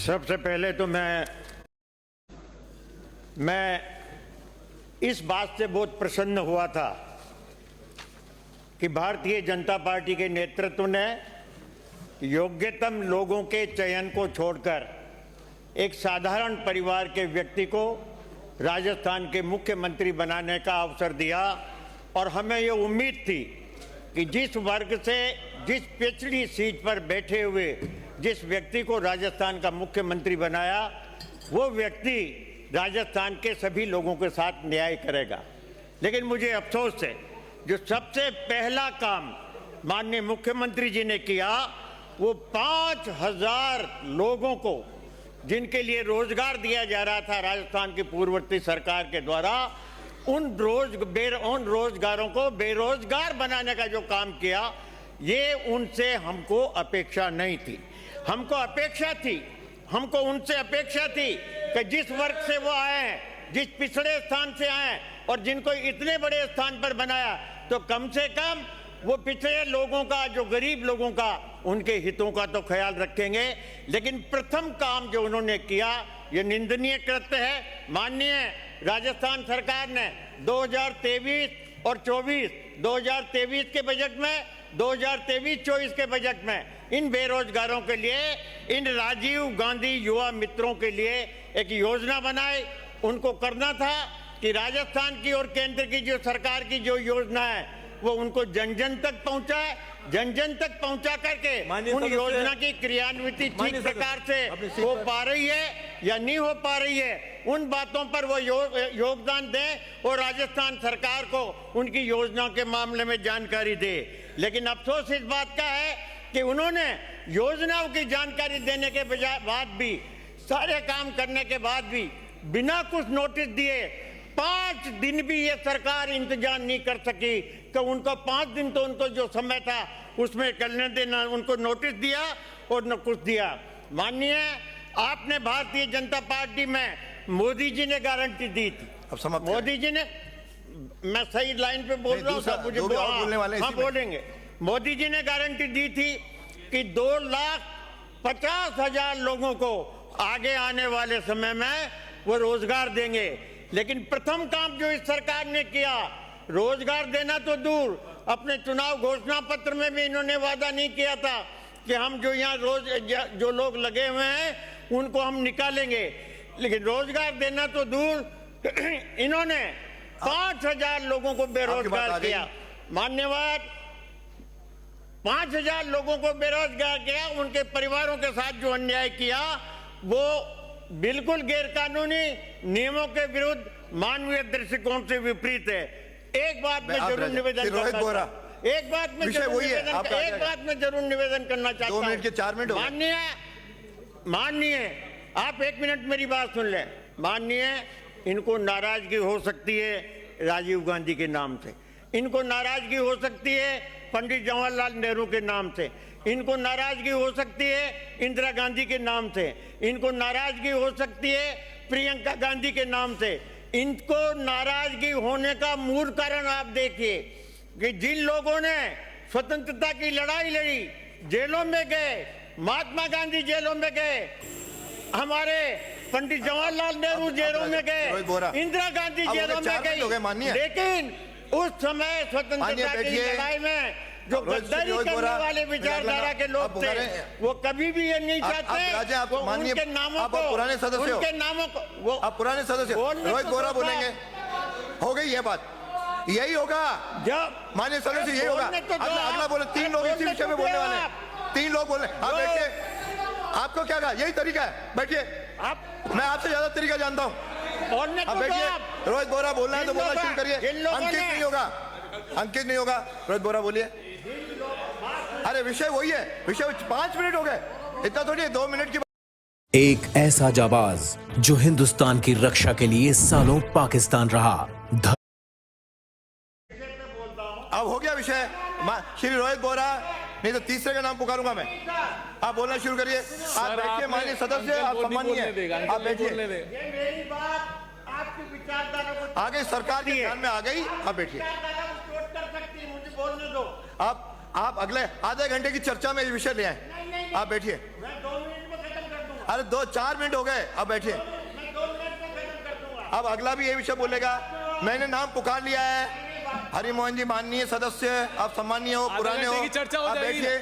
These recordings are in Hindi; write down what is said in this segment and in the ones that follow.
सबसे पहले तो मैं इस बात से बहुत प्रसन्न हुआ था कि भारतीय जनता पार्टी के नेतृत्व ने योग्यतम लोगों के चयन को छोड़कर एक साधारण परिवार के व्यक्ति को राजस्थान के मुख्यमंत्री बनाने का अवसर दिया। और हमें ये उम्मीद थी कि जिस वर्ग से, जिस पिछड़ी सीट पर बैठे हुए जिस व्यक्ति को राजस्थान का मुख्यमंत्री बनाया, वो व्यक्ति राजस्थान के सभी लोगों के साथ न्याय करेगा। लेकिन मुझे अफसोस है, जो सबसे पहला काम माननीय मुख्यमंत्री जी ने किया, वो 5000 लोगों को जिनके लिए रोजगार दिया जा रहा था राजस्थान की पूर्ववर्ती सरकार के द्वारा, उन रोजगारों को बेरोजगार बनाने का जो काम किया, ये उनसे हमको अपेक्षा नहीं थी। हमको उनसे अपेक्षा थी कि जिस वर्ग से वो आए हैं, जिस पिछड़े स्थान से आए हैं और जिनको इतने बड़े स्थान पर बनाया, तो कम से कम वो पिछड़े लोगों का, जो गरीब लोगों का, उनके हितों का तो ख्याल रखेंगे। लेकिन प्रथम काम जो उन्होंने किया, ये निंदनीय कृत्य है। माननीय राजस्थान सरकार ने 2023 और 24, 2023 के बजट में, 2023-24 के बजट में इन बेरोजगारों के लिए, इन राजीव गांधी युवा मित्रों के लिए एक योजना बनाई। उनको करना था कि राजस्थान की और केंद्र की जो सरकार की जो योजना है, वो उनको जन जन तक पहुंचाए। जन जन तक पहुंचा करके उन योजना की क्रियान्विति ठीक प्रकार से हो पा रही है या नहीं हो पा रही है, उन बातों पर वो योगदान दें और राजस्थान सरकार को उनकी योजना के मामले में जानकारी दे। लेकिन अफसोस इस बात का है कि उन्होंने योजनाओं की जानकारी देने के बाद भी, सारे काम करने के बाद भी, बिना कुछ नोटिस दिए 5 दिन भी ये सरकार इंतजार नहीं कर सकी कि उनको 5 दिन तो उनको जो समय था उसमें करने देना, उनको नोटिस दिया और न कुछ दिया। माननीय, आपने भारतीय जनता पार्टी में मोदी जी ने गारंटी दी थी। अब समाप्त मोदी जी ने, मैं सही लाइन पे बोल रहा हूँ साहब, मुझे हाँ बोलेंगे। मोदी जी ने गारंटी दी थी कि 2,50,000 लोगों को आगे आने वाले समय में वो रोजगार देंगे। लेकिन प्रथम काम जो इस सरकार ने किया, रोजगार देना तो दूर, अपने चुनाव घोषणा पत्र में भी इन्होंने वादा नहीं किया था कि हम जो यहाँ जो लोग लगे हुए हैं उनको हम निकालेंगे। लेकिन रोजगार देना तो दूर, इन्होंने 5000 लोगों को बेरोजगार किया। मान्यवर, 5000 लोगों को बेरोजगार किया। उनके परिवारों के साथ जो अन्याय किया, वो बिल्कुल गैरकानूनी, नियमों के विरुद्ध, मानवीय दृष्टिकोण से विपरीत है। एक बात में जरूर निवेदन करना चाहता हूं, एक बात में जरूर निवेदन करना चाहता हूं। 2 मिनट के 4 मिनट। माननीय, आप 1 मिनट मेरी बात सुन लें। माननीय, इनको नाराजगी हो सकती है राजीव गांधी के नाम से, इनको नाराजगी हो सकती है पंडित जवाहरलाल नेहरू के नाम से, इनको नाराजगी हो सकती है इंदिरा गांधी के नाम से, इनको नाराजगी हो सकती है प्रियंका गांधी के नाम से। इनको नाराजगी होने का मूल कारण आप देखिए कि जिन लोगों ने स्वतंत्रता की लड़ाई लड़ी, जेलों में गए, महात्मा गांधी जेलों में गए, हमारे पंडित जवाहरलाल नेहरू जेलों में गए, इंदिरा गांधी जेलों में गई। लेकिन उस समय स्वतंत्रता की लड़ाई में जो गद्दारी करने वाले विचारधारा के लोग थे, वो कभी भी ये नहीं चाहते उनके नामों को, उनके नामों को, वो आप पुराने सदस्य रोहित बोरा बोलेंगे। हो गई ये बात, यही होगा जब माननीय सदस्य, यही होगा। अगला बोले, 3 लोग इसी विषय में बोलने वाले, 3 लोग बोले। आप बैठिए, आपको क्या कहा, यही तरीका है, बैठिए। मैं आपसे ज्यादा तरीका जानता हूँ। आप बैठिए, रोहित बोरा बोलना है तो बोलना शुरू करिए। अंकित नहीं होगा, अंकित नहीं होगा। रोहित बोरा बोलिए। अरे विषय वही है, विषय 5 मिनट हो गए, इतना थोड़ी है 2 मिनट की। एक ऐसा जाबाज जो हिंदुस्तान की रक्षा के लिए सालों पाकिस्तान रहा। अब हो गया विषय। श्री रोहित बोरा, नहीं तो तीसरे का नाम पुकारूंगा मैं। आप बोलना शुरू करिए। आप बैठिए माननीय सदस्य, आप सम्मानीय, आप बैठिए। आगे सरकार के ध्यान में आ गई, आप बैठिए। आप अगले आधे घंटे की चर्चा में ये विषय ले आए। आप बैठिए। अरे 2-4 मिनट हो गए, अब बैठिए। अब अगला भी ये विषय बोलेगा। मैंने नाम पुकार लिया है। हरिमोहन जी माननीय सदस्य, आप सम्मानीय हो, पुराने हो, आप बैठिए।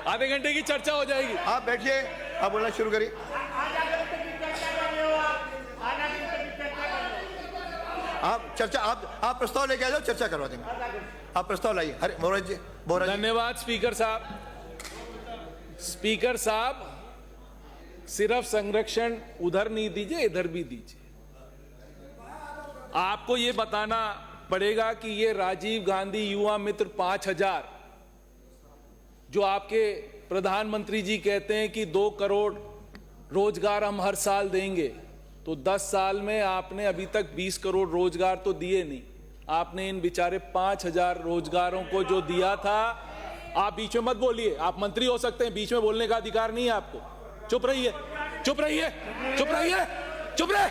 आधे घंटे की चर्चा हो जाएगी। आप बैठिए, आप बोलना शुरू करिए। आप चर्चा, आप प्रस्ताव लेके आ जाओ, चर्चा करवा देंगे। आप प्रस्ताव लाइए। अरे बोरा जी, धन्यवाद स्पीकर साहब। स्पीकर साहब, सिर्फ संरक्षण उधर नहीं दीजिए, इधर भी दीजिए। आपको ये बताना पड़ेगा कि ये राजीव गांधी युवा मित्र 5000 जो आपके प्रधानमंत्री जी कहते हैं कि 2 करोड़ रोजगार हम हर साल देंगे, तो 10 साल में आपने अभी तक 20 करोड़ रोजगार तो दिए नहीं। आपने इन बेचारे 5000 रोजगारों को जो दिया था। आप बीच में मत बोलिए, आप मंत्री हो सकते हैं, बीच में बोलने का अधिकार नहीं है आपको। चुप रहिए, चुप रहिए, चुप रहिए, चुप रहे।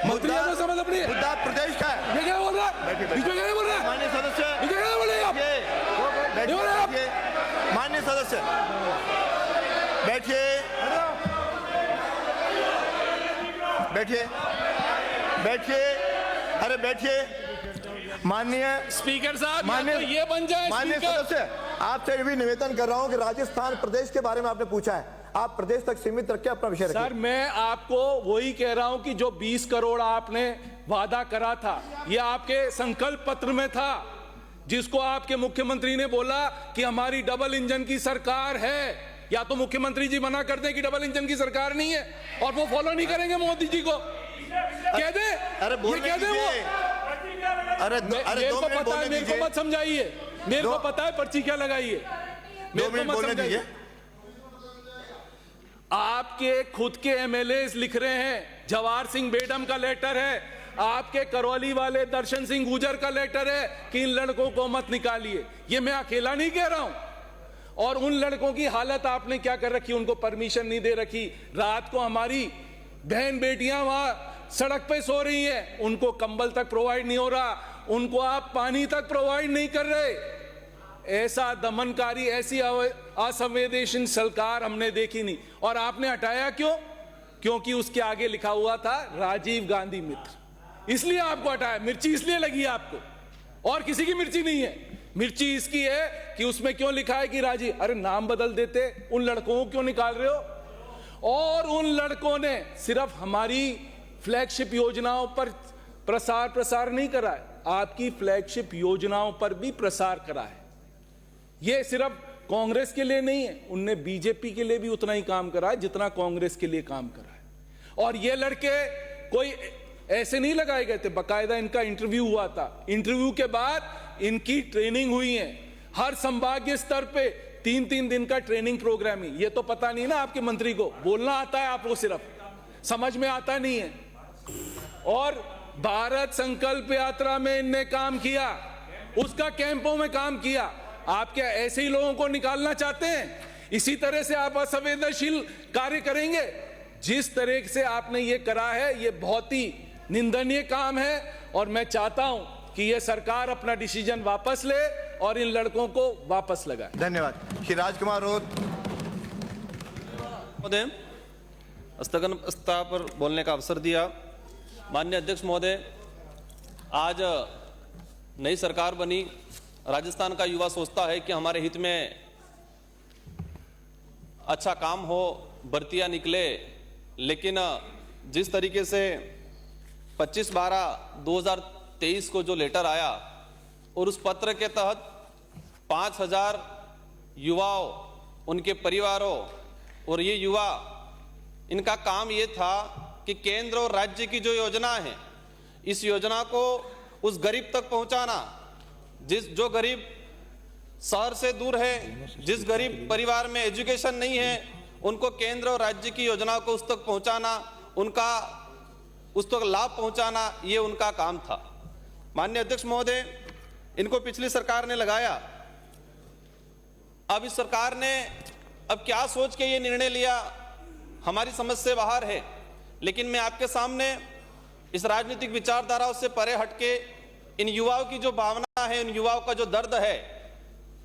मंत्री को समझ अपनी मुद्दा प्रदेश का है। ये क्या बोल रहा है? बीच में क्या बोल रहा है? माननीय सदस्य, ये क्या बोल रहे हैं आप? बैठिए। माननीय सदस्य बैठिए, बैठिए, बैठिए। अरे बैठिए। माननीय स्पीकर साहब, ये बन जाए। माननीय सदस्य, आपसे भी निवेदन कर रहा हूं कि राजस्थान प्रदेश के बारे में आपने पूछा है, आप प्रदेश तक सीमित रखिए, अपना विषय रखिए। सर, मैं आपको वही कह रहा हूं कि जो 20 करोड़ आपने वादा करा था, ये आपके संकल्प पत्र में था, जिसको आपके मुख्यमंत्री ने बोला कि हमारी डबल इंजन की सरकार है। या तो मुख्यमंत्री जी मना कर दें कि डबल इंजन की सरकार नहीं है और वो फॉलो नहीं करेंगे मोदी जी को, कह दे। अरे बोल कह दे वो। अरे मेरे को पता है, मेरे को मत समझाइए। मेरे को पता है पर्ची क्या लगाइए। 2 मिनट बोलने दीजिए। आपके खुद के एमएलए लिख रहे हैं, जवाहर सिंह बेडम का लेटर है, आपके करौली वाले दर्शन सिंह गुजर का लेटर है कि इन लड़कों को मत निकालिए। ये मैं अकेला नहीं कह रहा हूं। और उन लड़कों की हालत आपने क्या कर रखी, उनको परमिशन नहीं दे रखी। रात को हमारी बहन बेटियां वहां सड़क पे सो रही हैं, उनको कंबल तक प्रोवाइड नहीं हो रहा, उनको आप पानी तक प्रोवाइड नहीं कर रहे। ऐसा दमनकारी, ऐसी असंवेदनशील सरकार हमने देखी नहीं। और आपने हटाया क्यों? क्योंकि उसके आगे लिखा हुआ था राजीव गांधी मित्र, इसलिए आपको हटाया। मिर्ची इसलिए लगी आपको, और किसी की मिर्ची नहीं है। मिर्ची इसकी है कि उसमें क्यों लिखा है कि राजीव। अरे नाम बदल देते, उन लड़कों को क्यों निकाल रहे हो? और उन लड़कों ने सिर्फ हमारी फ्लैगशिप योजनाओं पर प्रसार नहीं करा है, आपकी फ्लैगशिप योजनाओं पर भी प्रसार करा है। ये सिर्फ कांग्रेस के लिए नहीं है, उनने बीजेपी के लिए भी उतना ही काम करा है जितना कांग्रेस के लिए काम करा है। और ये लड़के कोई ऐसे नहीं लगाए गए थे, बकायदा इनका इंटरव्यू हुआ था। इंटरव्यू के बाद इनकी ट्रेनिंग हुई है, हर संभागीय स्तर पे 3-3 दिन का ट्रेनिंग प्रोग्राम ही। ये तो पता नहीं ना आपके मंत्री को, बोलना आता है आपको, सिर्फ समझ में आता नहीं है। और भारत संकल्प यात्रा में इनने काम किया, उसका कैंपों में काम किया। आप क्या ऐसे ही लोगों को निकालना चाहते हैं? इसी तरह से आप असंवेदनशील कार्य करेंगे? जिस तरह से आपने ये करा है, ये बहुत ही निंदनीय काम है। और मैं चाहता हूं कि ये सरकार अपना डिसीजन वापस ले और इन लड़कों को वापस लगाए। धन्यवाद। श्री राजकुमार रोत महोदय, स्थगन प्रस्ताव पर बोलने का अवसर दिया। माननीय अध्यक्ष महोदय, आज नई सरकार बनी, राजस्थान का युवा सोचता है कि हमारे हित में अच्छा काम हो, भर्तियां निकले, लेकिन जिस तरीके से 25/12/2023 को जो लेटर आया और उस पत्र के तहत 5000 युवाओं, उनके परिवारों, और ये युवा, इनका काम ये था कि केंद्र और राज्य की जो योजना है, इस योजना को उस गरीब तक पहुंचाना, जो गरीब शहर से दूर है, जिस गरीब परिवार में एजुकेशन नहीं है, उनको केंद्र और राज्य की योजना को उस तक पहुंचाना, उनका उस तक लाभ पहुंचाना, ये उनका काम था। माननीय अध्यक्ष महोदय, इनको पिछली सरकार ने लगाया। अब इस सरकार ने अब क्या सोच के ये निर्णय लिया, हमारी समझ से बाहर है। लेकिन मैं आपके सामने इस राजनीतिक विचारधाराओं से परे हटके इन युवाओं की जो भावना है, इन युवाओं का जो दर्द है,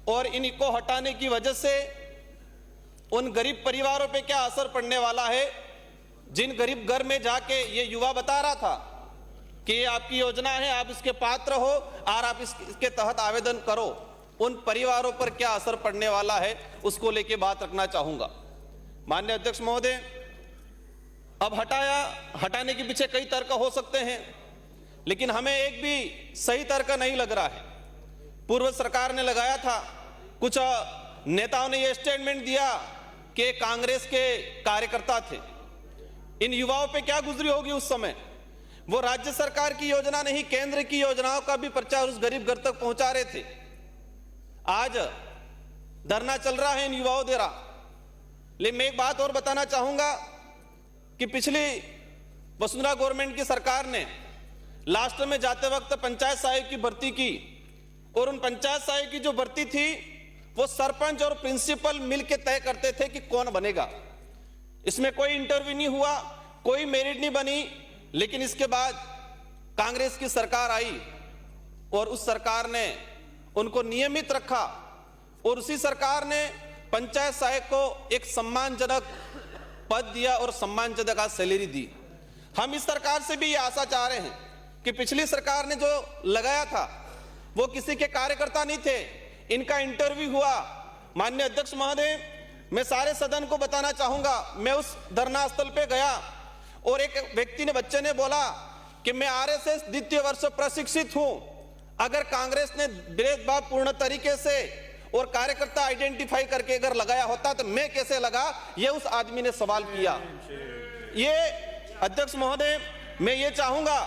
और इनको हटाने की वजह से उन गरीब परिवारों पे क्या असर पड़ने वाला है, जिन गरीब घर में जाके ये युवा बता रहा था कि ये आपकी योजना है, आप इसके पात्र हो और आप इसके तहत आवेदन करो, उन परिवारों पर क्या असर पड़ने वाला है, उसको लेके बात रखना चाहूंगा। माननीय अध्यक्ष महोदय, अब हटाने के पीछे कई तर्क हो सकते हैं, लेकिन हमें एक भी सही तर्क नहीं लग रहा है। पूर्व सरकार ने लगाया था, कुछ नेताओं ने यह स्टेटमेंट दिया कि कांग्रेस के कार्यकर्ता थे। इन युवाओं पे क्या गुजरी होगी उस समय। वो राज्य सरकार की योजना नहीं, केंद्र की योजनाओं का भी प्रचार उस गरीब घर तक पहुंचा रहे थे। आज धरना चल रहा है इन युवाओं द्वारा। लेकिन मैं एक बात और बताना चाहूंगा कि पिछली वसुंधरा गवर्नमेंट की सरकार ने लास्ट में जाते वक्त पंचायत सहायक की भर्ती की, और उन पंचायत सहायक की जो भर्ती थी वो सरपंच और प्रिंसिपल मिलकर तय करते थे कि कौन बनेगा। इसमें कोई इंटरव्यू नहीं हुआ, कोई मेरिट नहीं बनी। लेकिन इसके बाद कांग्रेस की सरकार आई और उस सरकार ने उनको नियमित रखा, और उसी सरकार ने पंचायत सहायक को एक सम्मानजनक पद दिया और सम्मानजनक सैलरी दी। हम इस सरकार से भी ये आशा चाह रहे हैं कि पिछली सरकार ने जो लगाया था वो किसी के कार्यकर्ता नहीं थे, इनका इंटरव्यू हुआ। माननीय अध्यक्ष महोदय, मैं सारे सदन को बताना चाहूंगा, मैं उस धरना स्थल पे गया और एक व्यक्ति ने, बच्चे ने बोला कि मैं आरएसएस द्वितीय वर्ष प्रशिक्षित हूं। अगर कांग्रेस ने भेदभाव पूर्ण तरीके से और कार्यकर्ता आइडेंटिफाई करके अगर लगाया होता तो मैं कैसे लगा, ये उस आदमी ने सवाल किया। ये अध्यक्ष महोदय, मैं ये चाहूंगा,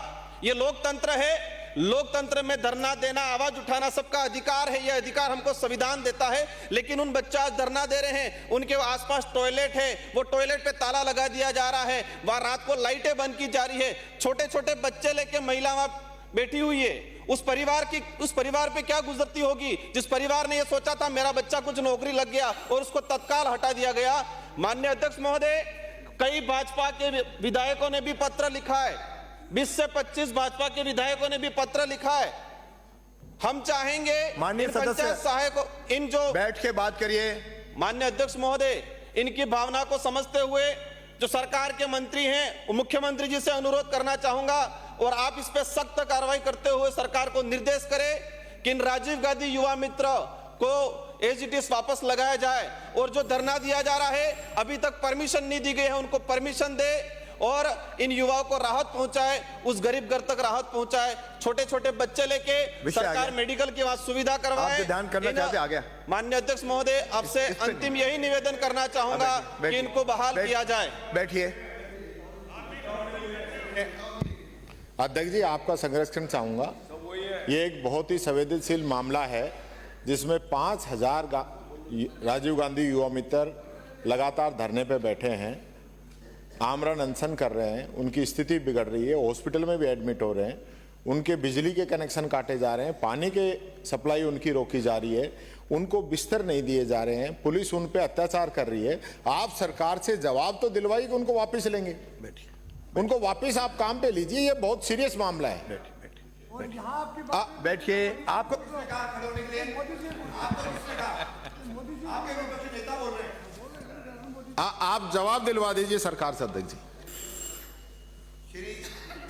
ये लोकतंत्र है, लोकतंत्र में धरना देना, आवाज उठाना सबका अधिकार है, यह अधिकार हमको संविधान देता है। लेकिन उन बच्चे आज धरना दे रहे हैं, उनके आसपास टॉयलेट है, वो टॉयलेट पे ताला लगा दिया जा रहा है, वहां रात को लाइटें बंद की जा रही है, छोटे छोटे बच्चे लेके महिला वहां बैठी हुई है। उस परिवार पे क्या गुजरती होगी, जिस परिवार ने यह सोचा था मेरा बच्चा कुछ नौकरी लग गया और उसको तत्काल हटा दिया गया। माननीय अध्यक्ष महोदय, कई भाजपा के विधायकों ने भी पत्र लिखा है, 20 से 25 भाजपा के विधायकों ने भी पत्र लिखा है। हम चाहेंगे माननीय सदस्य सहायकों, इन जो बैठ के बात करिए। माननीय अध्यक्ष महोदय, इनकी भावना को समझते हुए जो सरकार के मंत्री हैं, मुख्यमंत्री जी से अनुरोध करना चाहूंगा और आप इस पे सख्त कार्रवाई करते हुए सरकार को निर्देश करें कि इन राजीव गांधी युवा मित्र को एजीटीएस वापस लगाया जाए, और जो धरना दिया जा रहा है अभी तक परमिशन नहीं दी गई है, उनको परमिशन दे और इन युवाओं को राहत पहुंचाए, उस गरीब घर तक राहत पहुंचाए। छोटे छोटे बच्चे लेके सरकार मेडिकल की वहां सुविधा करवाए। ध्यान करना चाहते आ गया। माननीय अध्यक्ष महोदय, आपसे अंतिम यही निवेदन करना चाहूंगा कि इनको बहाल किया जाए। बैठिए। अध्यक्ष जी, आपका संरक्षण चाहूंगा। ये एक बहुत ही संवेदनशील मामला है जिसमें 5000 राजीव गांधी युवा मित्र लगातार धरने पे बैठे हैं, आमरण अनशन कर रहे हैं, उनकी स्थिति बिगड़ रही है, हॉस्पिटल में भी एडमिट हो रहे हैं, उनके बिजली के कनेक्शन काटे जा रहे हैं, पानी के सप्लाई उनकी रोकी जा रही है, उनको बिस्तर नहीं दिए जा रहे हैं, पुलिस उन पे अत्याचार कर रही है। आप सरकार से जवाब तो दिलवाइए कि उनको वापस लेंगे, उनको वापस आप काम पे लीजिए। ये बहुत सीरियस मामला है। बैठिए। आपको आप जवाब दिलवा दीजिए सरकार से। अध्यक्ष जी, श्री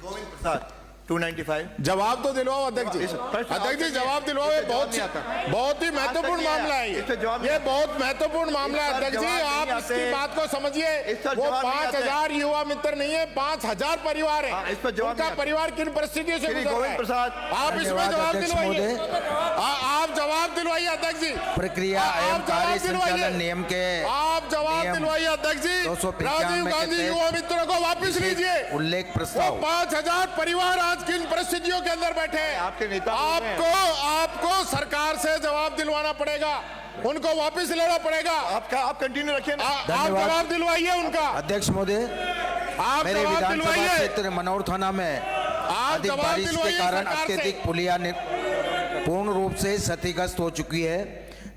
गोविंद प्रसाद 295 जवाब तो दिलवाओ अध्यक्ष जी। अध्यक्ष जी जवाब दिलवाओ, ये बहुत ही महत्वपूर्ण मामला है। ये बहुत महत्वपूर्ण मामला है अध्यक्ष जी, आप इसकी बात को समझिए। वो 5000 युवा मित्र नहीं है, 5000 परिवार है। उनका परिवार किन परिस्थितियों से गुजर रहा है, आप इसमें जवाब दिलवाइए। आप जवाब दिलवाइए अध्यक्ष जी। प्रक्रिया एवं कार्य संचालन नियम के आप जवाब दिलवाइए अध्यक्ष जी। राजीव गांधी युवा मित्रों को वापिस लीजिए। उल्लेख प्रस्ताव 5000 परिवार आज किन परिस्थितियों के अंदर बैठे हैं, आपके नेता आपको सरकार से जवाब दिलवाना पड़ेगा, उनको वापस लेना पड़ेगा। आप कंटिन्यू रखिए। आप जवाब दिलवाइए उनका। अध्यक्ष महोदय, आप मेरे जवाब विधानसभा दिलवाइए। क्षेत्र मनोर थाना में अधिक बारिश के कारण अत्यधिक पुलिया पूर्ण रूप से क्षतिग्रस्त हो चुकी है,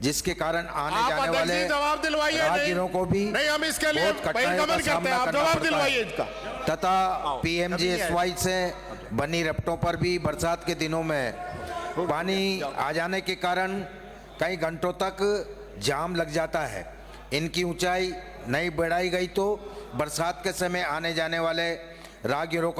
जिसके कारण आने जाने वाले जवाब दिलवाइए। राहगीरों को भी नहीं, हम इसके लिए बहुत कठिनाइयों का सामना आप करना जवाब पड़ता दिलवाइए है इसका। तथा पीएमजीएसवाई से बनी रपटों पर भी बरसात के दिनों में पानी आ जाने के कारण कई घंटों तक जाम लग जाता है। इनकी ऊंचाई नहीं बढ़ाई गई तो बरसात के समय आने जाने वाले राहगीरों